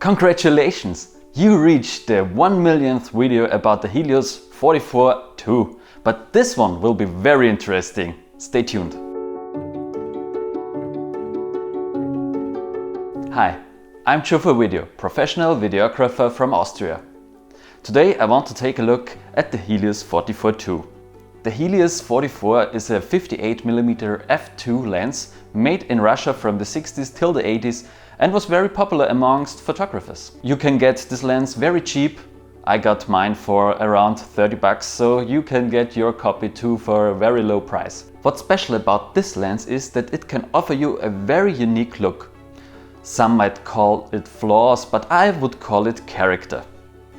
Congratulations! You reached the 1 millionth video about the Helios 44-2. But this one will be very interesting. Stay tuned. Hi, I'm Chufa Video, professional videographer from Austria. Today I want to take a look at the Helios 44-2. The Helios 44 is a 58mm f2 lens made in Russia from the 60s till the 80s and was very popular amongst photographers. You can get this lens very cheap. I got mine for around 30 bucks, so you can get your copy too for a very low price. What's special about this lens is that it can offer you a very unique look. Some might call it flaws, but I would call it character.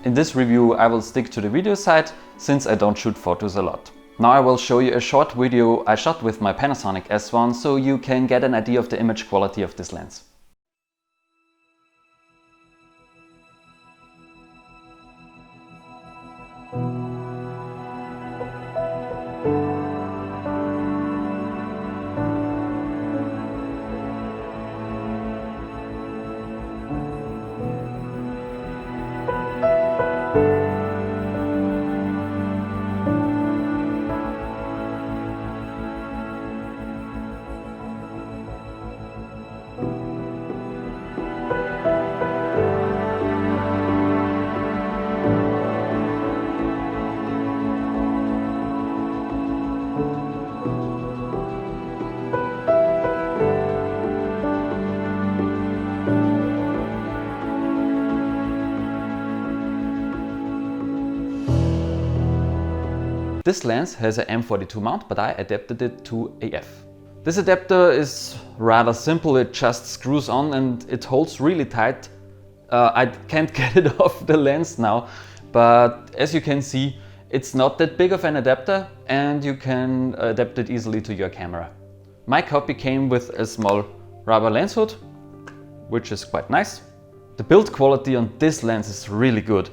In this review I will stick to the video side, since I don't shoot photos a lot. Now I will show you a short video I shot with my Panasonic S1 so you can get an idea of the image quality of this lens. This lens has an M42 mount, but I adapted it to AF. This adapter is rather simple, it just screws on and it holds really tight. I can't get it off the lens now, but as you can see, it's not that big of an adapter and you can adapt it easily to your camera. My copy came with a small rubber lens hood, which is quite nice. The build quality on this lens is really good.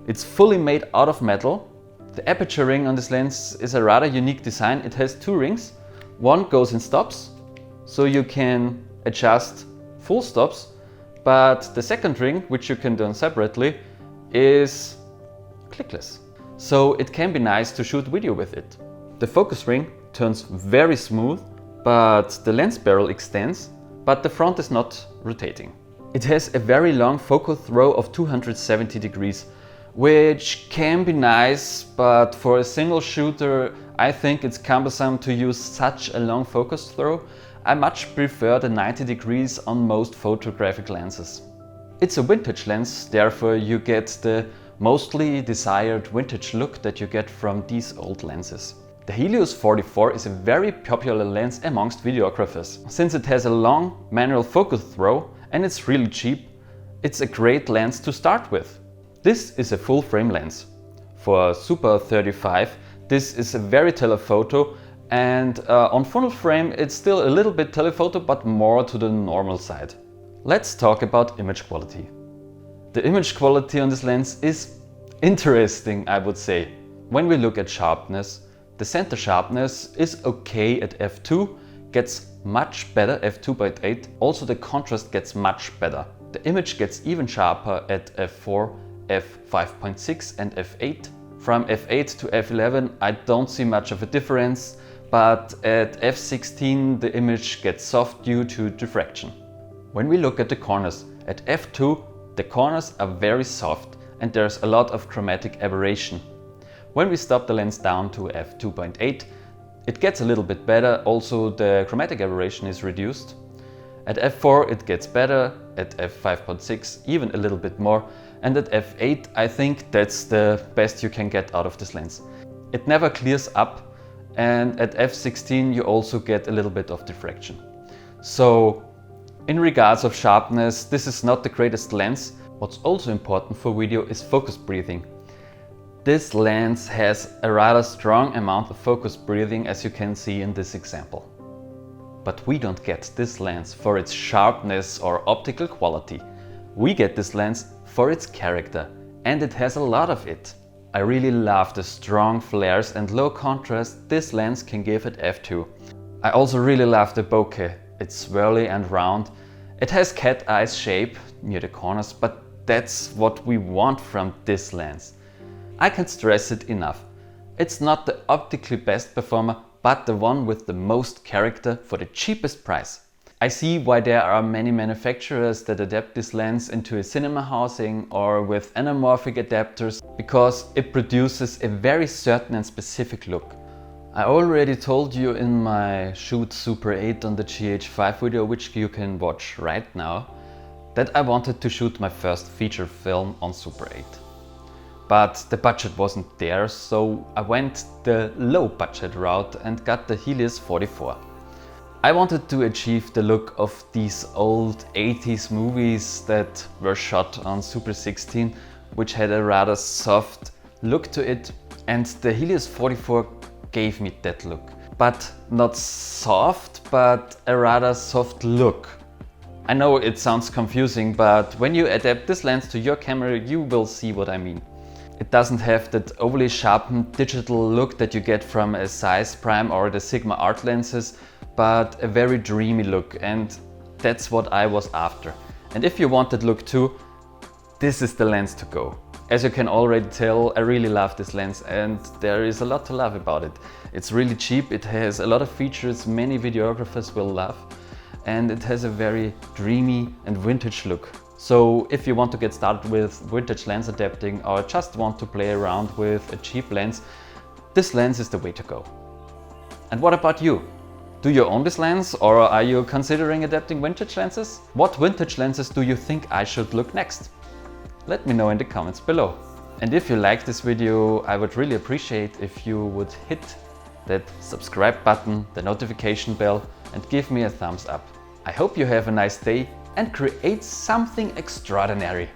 It's fully made out of metal. The aperture ring on this lens is a rather unique design. It has two rings. One goes in stops, so you can adjust full stops, but the second ring, which you can do separately, is clickless. So it can be nice to shoot video with it. The focus ring turns very smooth, but the lens barrel extends, but the front is not rotating. It has a very long focal throw of 270 degrees. Which can be nice, but for a single shooter I think it's cumbersome to use such a long focus throw. I much prefer the 90 degrees on most photographic lenses. It's a vintage lens, therefore you get the mostly desired vintage look that you get from these old lenses. The Helios 44 is a very popular lens amongst videographers. Since it has a long manual focus throw and it's really cheap, it's a great lens to start with. This is a full frame lens. For Super 35 this is a very telephoto, and on full frame it's still a little bit telephoto but more to the normal side. Let's talk about image quality. The image quality on this lens is interesting, I would say. When we look at sharpness, the center sharpness is okay at f2, gets much better f2.8, also the contrast gets much better. The image gets even sharper at f4, f5.6 and f8. From f8 to f11 I don't see much of a difference, but at f16 the image gets soft due to diffraction. When we look at the corners, at f2 the corners are very soft and there's a lot of chromatic aberration. When we stop the lens down to f2.8 it gets a little bit better, also the chromatic aberration is reduced. At f4 it gets better, at f5.6 even a little bit more, and at f8 I think that's the best you can get out of this lens. It never clears up, and at f16 you also get a little bit of diffraction. So in regards of sharpness, this is not the greatest lens. What's also important for video is focus breathing. This lens has a rather strong amount of focus breathing, as you can see in this example. But we don't get this lens for its sharpness or optical quality. We get this lens for its character, and it has a lot of it. I really love the strong flares and low contrast this lens can give at f2. I also really love the bokeh. It's swirly and round. It has cat eyes shape near the corners, but that's what we want from this lens. I can't stress it enough. It's not the optically best performer, but the one with the most character for the cheapest price. I see why there are many manufacturers that adapt this lens into a cinema housing or with anamorphic adapters, because it produces a very certain and specific look. I already told you in my Shoot Super 8 on the GH5 video, which you can watch right now, that I wanted to shoot my first feature film on Super 8. But the budget wasn't there, so I went the low budget route and got the Helios 44. I wanted to achieve the look of these old 80s movies that were shot on Super 16, which had a rather soft look to it, and the Helios 44 gave me that look. But not soft, but a rather soft look. I know it sounds confusing, but when you adapt this lens to your camera, you will see what I mean. It doesn't have that overly sharpened digital look that you get from a Zeiss Prime or the Sigma Art lenses, but a very dreamy look, and that's what I was after. And if you want that look too, this is the lens to go. As you can already tell, I really love this lens, and there is a lot to love about it. It's really cheap, it has a lot of features many videographers will love, and it has a very dreamy and vintage look. So if you want to get started with vintage lens adapting or just want to play around with a cheap lens, this lens is the way to go. And what about you? Do you own this lens, or are you considering adapting vintage lenses? What vintage lenses do you think I should look next? Let me know in the comments below. And if you like this video, I would really appreciate if you would hit that subscribe button, the notification bell, and give me a thumbs up. I hope you have a nice day and create something extraordinary.